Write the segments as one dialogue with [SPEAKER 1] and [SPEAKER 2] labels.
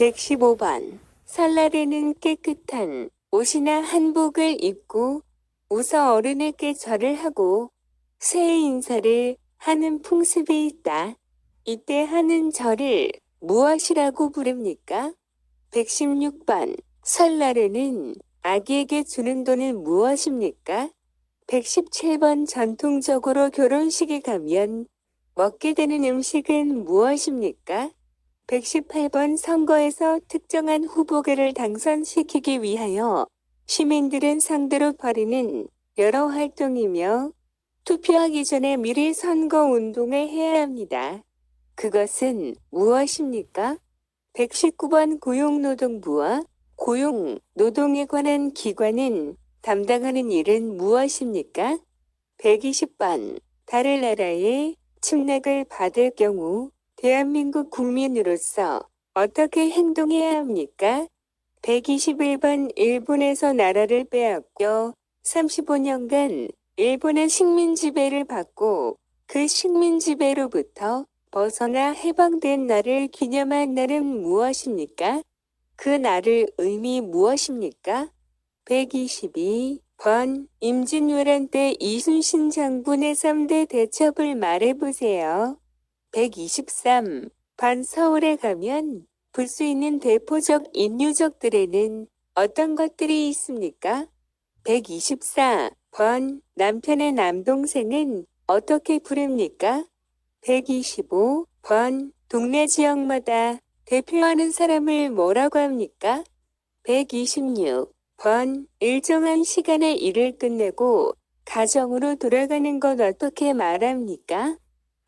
[SPEAKER 1] 115번. 설날에는 깨끗한 옷이나 한복을 입고 웃어 어른에게 절을 하고 새해 인사를 하는 풍습이 있다. 이때 하는 절을 무엇이라고 부릅니까? 116번. 설날에는 아기에게 주는 돈은 무엇입니까? 117번. 전통적으로 결혼식에 가면 먹게 되는 음식은 무엇입니까? 118번. 선거에서 특정한 후보를 당선시키기 위하여 시민들은 상대로 벌이는 여러 활동이며 투표하기 전에 미리 선거 운동을 해야 합니다. 그것은 무엇입니까? 119번. 고용노동부와 고용노동에 관한 기관은 담당하는 일은 무엇입니까? 120번. 다른 나라의 침략을 받을 경우 대한민국 국민으로서 어떻게 행동해야 합니까? 121번. 일본에서 나라를 빼앗겨 35년간 일본의 식민 지배를 받고 그 식민 지배로부터 벗어나 해방된 날을 기념한 날은 무엇입니까? 그 날의 의미 무엇입니까? 122번. 임진왜란 때 이순신 장군의 3대 대첩을 말해보세요. 123번. 서울에 가면 볼 수 있는 대표적 인유적들에는 어떤 것들이 있습니까? 124번. 남편의 남동생은 어떻게 부릅니까? 125번. 동네 지역마다 대표하는 사람을 뭐라고 합니까? 126번. 일정한 시간에 일을 끝내고 가정으로 돌아가는 것 어떻게 말합니까?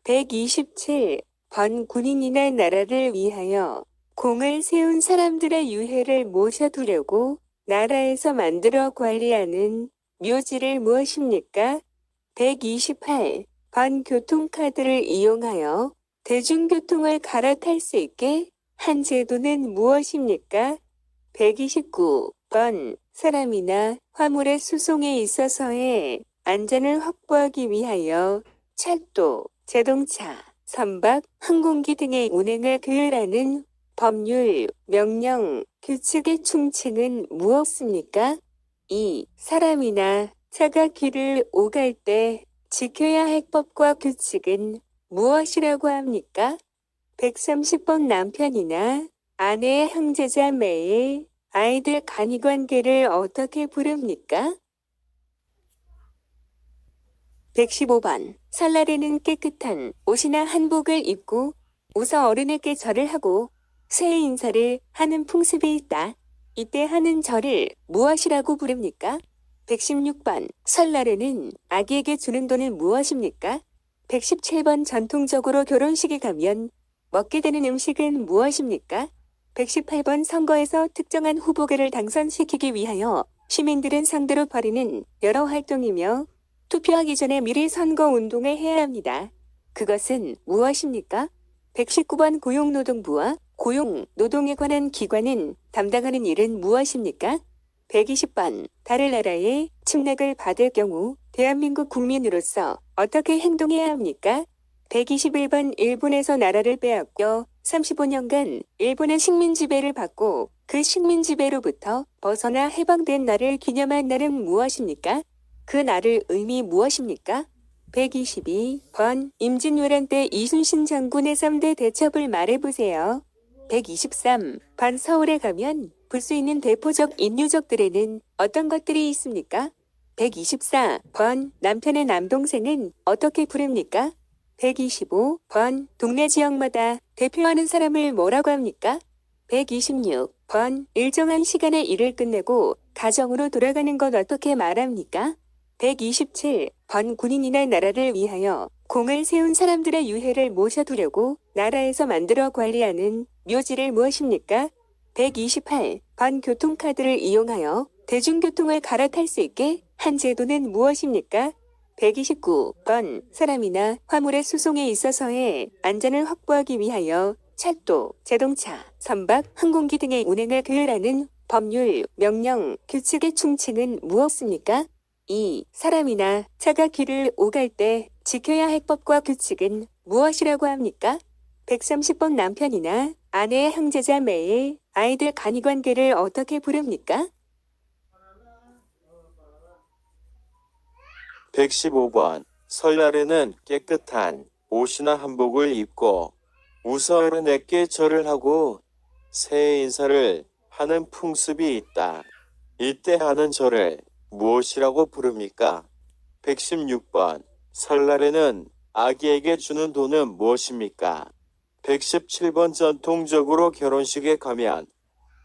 [SPEAKER 1] 127번. 군인이나 나라를 위하여 공을 세운 사람들의 유해를 모셔두려고 나라에서 만들어 관리하는 묘지를 무엇입니까? 128번. 교통카드를 이용하여 대중교통을 갈아탈 수 있게 한 제도는 무엇입니까? 129번. 사람이나 화물의 수송에 있어서의 안전을 확보하기 위하여 철도, 자동차, 선박, 항공기 등의 운행을 규율하는 법률, 명령, 규칙의 충칭은 무엇입니까? 2. 사람이나 차가 길을 오갈 때 지켜야 할 법과 규칙은 무엇이라고 합니까? 130번. 남편이나 아내의 형제자매의 아이들 간이관계를 어떻게 부릅니까? 115번. 설날에는 깨끗한 옷이나 한복을 입고 웃어 어른에게 절을 하고 새해 인사를 하는 풍습이 있다. 이때 하는 절을 무엇이라고 부릅니까? 116번. 설날에는 아기에게 주는 돈은 무엇입니까? 117번. 전통적으로 결혼식에 가면 먹게 되는 음식은 무엇입니까? 118번. 선거에서 특정한 후보를 당선시키기 위하여 시민들은 상대로 벌이는 여러 활동이며 투표하기 전에 미리 선거 운동을 해야 합니다. 그것은 무엇입니까? 119번. 고용노동부와 고용노동에 관한 기관은 담당하는 일은 무엇입니까? 120번. 다른 나라의 침략을 받을 경우 대한민국 국민으로서 어떻게 행동해야 합니까? 121번. 일본에서 나라를 빼앗겨 35년간 일본의 식민 지배를 받고 그 식민 지배로부터 벗어나 해방된 날을 기념한 날은 무엇입니까? 그 날의 의미 무엇입니까? 122번. 임진왜란 때 이순신 장군의 3대 대첩을 말해보세요. 123번. 서울에 가면 볼 수 있는 대표적 인유적들에는 어떤 것들이 있습니까? 124번. 남편의 남동생은 어떻게 부릅니까? 125번. 동네 지역마다 대표하는 사람을 뭐라고 합니까? 126번. 일정한 시간에 일을 끝내고 가정으로 돌아가는 것 어떻게 말합니까? 127번. 군인이나 나라를 위하여 공을 세운 사람들의 유해를 모셔두려고 나라에서 만들어 관리하는 묘지를 무엇입니까? 128번. 교통카드를 이용하여 대중교통을 갈아탈 수 있게 한 제도는 무엇입니까? 129번. 사람이나 화물의 수송에 있어서의 안전을 확보하기 위하여 철도, 자동차, 선박, 항공기 등의 운행을 규율하는 법률, 명령, 규칙의 충칭은 무엇입니까? 2. 사람이나 차가 길을 오갈 때 지켜야 할 법과 규칙은 무엇이라고 합니까? 130번 남편이나 아내, 형제자매의 아이들 간이관계를 어떻게 부릅니까?
[SPEAKER 2] 115번 설날에는 깨끗한 옷이나 한복을 입고 웃어 어른에게 절을 하고 새해 인사를 하는 풍습이 있다. 이때 하는 절을 무엇이라고 부릅니까? 116번 설날에는 아기에게 주는 돈은 무엇입니까? 117번 전통적으로 결혼식에 가면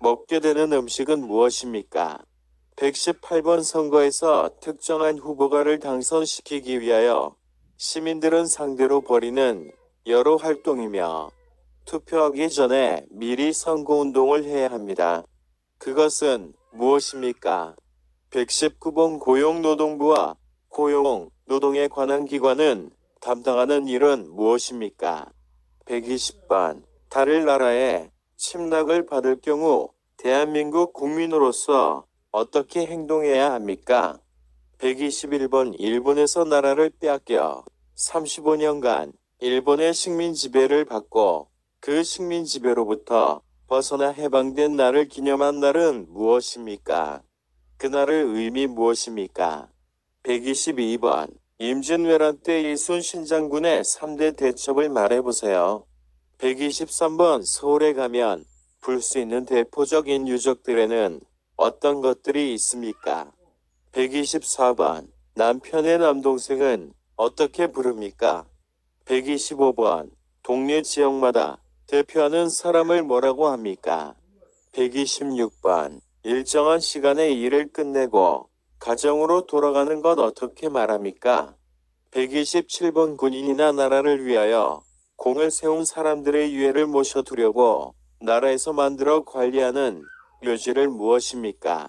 [SPEAKER 2] 먹게 되는 음식은 무엇입니까? 118번 선거에서 특정한 후보가를 당선시키기 위하여 시민들은 상대로 벌이는 여러 활동이며 투표하기 전에 미리 선거운동을 해야 합니다. 그것은 무엇입니까? 119번 고용노동부와 고용, 노동에 관한 기관은 담당하는 일은 무엇입니까? 120번 다른 나라에 침략을 받을 경우 대한민국 국민으로서 어떻게 행동해야 합니까? 121번 일본에서 나라를 빼앗겨 35년간 일본의 식민 지배를 받고 그 식민 지배로부터 벗어나 해방된 날을 기념한 날은 무엇입니까? 그날의 의미 무엇입니까? 122번 임진왜란 때 이순신 장군의 3대 대첩을 말해보세요. 123번 서울에 가면 볼 수 있는 대표적인 유적들에는 어떤 것들이 있습니까? 124번 남편의 남동생은 어떻게 부릅니까? 125번 동네 지역마다 대표하는 사람을 뭐라고 합니까? 126번 일정한 시간에 일을 끝내고 가정으로 돌아가는 것 어떻게 말합니까? 127번 군인이나 나라를 위하여 공을 세운 사람들의 유해를 모셔두려고 나라에서 만들어 관리하는 묘지를 무엇입니까?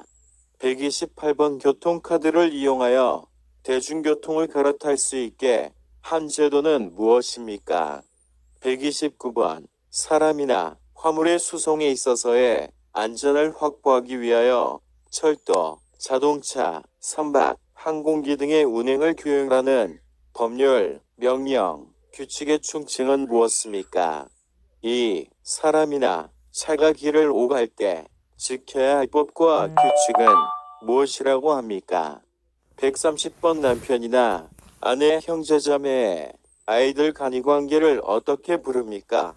[SPEAKER 2] 128번 교통카드를 이용하여 대중교통을 갈아탈 수 있게 한 제도는 무엇입니까? 129번 사람이나 화물의 수송에 있어서의 안전을 확보하기 위하여 철도, 자동차, 선박, 항공기 등의 운행을 규율하는 법률, 명령, 규칙의 충칭은 무엇입니까? 2. 사람이나 차가 길을 오갈 때 지켜야 할 법과 규칙은 무엇이라고 합니까? 130번 남편이나 아내, 형제자매, 아이들 간이관계를 어떻게 부릅니까?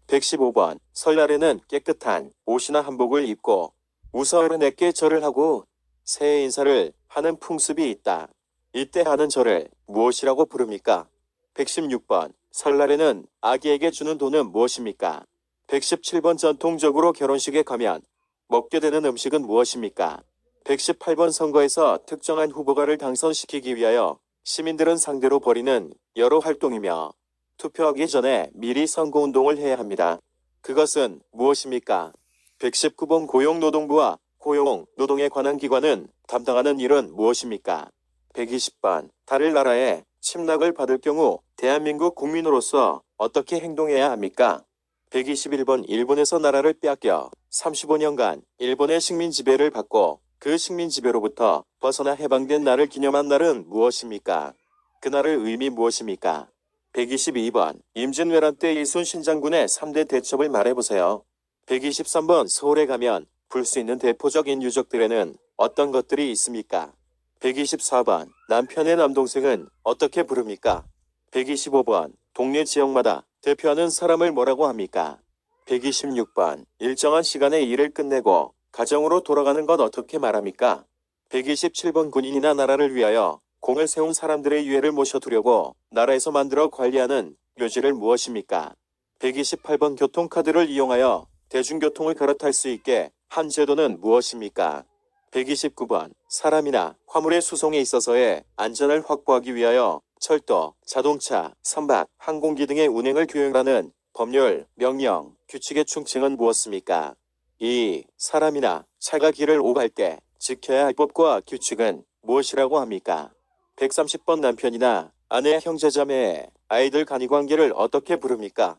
[SPEAKER 2] 115번 설날에는 깨끗한 옷이나 한복을 입고 웃어 어른에게 절을 하고 새해 인사를 하는 풍습이 있다. 이때 하는 절을 무엇이라고 부릅니까? 116번 설날에는 아기에게 주는 돈은 무엇입니까? 117번 전통적으로 결혼식에 가면 먹게 되는 음식은 무엇입니까? 118번 선거에서 특정한 후보가를 당선시키기 위하여 시민들은 상대로 벌이는 여러 활동이며 투표하기 전에 미리 선거운동을 해야 합니다. 그것은 무엇입니까? 119번 고용노동부와 고용, 노동에 관한 기관은 담당하는 일은 무엇입니까? 120번 다른 나라에 침략을 받을 경우 대한민국 국민으로서 어떻게 행동해야 합니까? 121번 일본에서 나라를 빼앗겨 35년간 일본의 식민 지배를 받고 그 식민 지배로부터 벗어나 해방된 날을 기념한 날은 무엇입니까? 그날의 의미 무엇입니까? 122번 임진왜란 때 이순신 장군의 3대 대첩을 말해보세요. 123번 서울에 가면 볼 수 있는 대표적인 유적들에는 어떤 것들이 있습니까? 124번 남편의 남동생은 어떻게 부릅니까? 125번 동네 지역마다 대표하는 사람을 뭐라고 합니까? 126번 일정한 시간에 일을 끝내고 가정으로 돌아가는 것 어떻게 말합니까? 127번 군인이나 나라를 위하여 공을 세운 사람들의 유해를 모셔두려고 나라에서 만들어 관리하는 묘지를 무엇입니까? 128번 교통카드를 이용하여 대중교통을 갈아탈 수 있게 한 제도는 무엇입니까? 129번 사람이나 화물의 수송에 있어서의 안전을 확보하기 위하여 철도, 자동차, 선박, 항공기 등의 운행을 규율하는 법률, 명령, 규칙의 충칭은 무엇입니까? 2. 사람이나 차가 길을 오갈 때 지켜야 할 법과 규칙은 무엇이라고 합니까? 130번 남편이나 아내, 형제자매, 아이들 간이관계를 어떻게 부릅니까?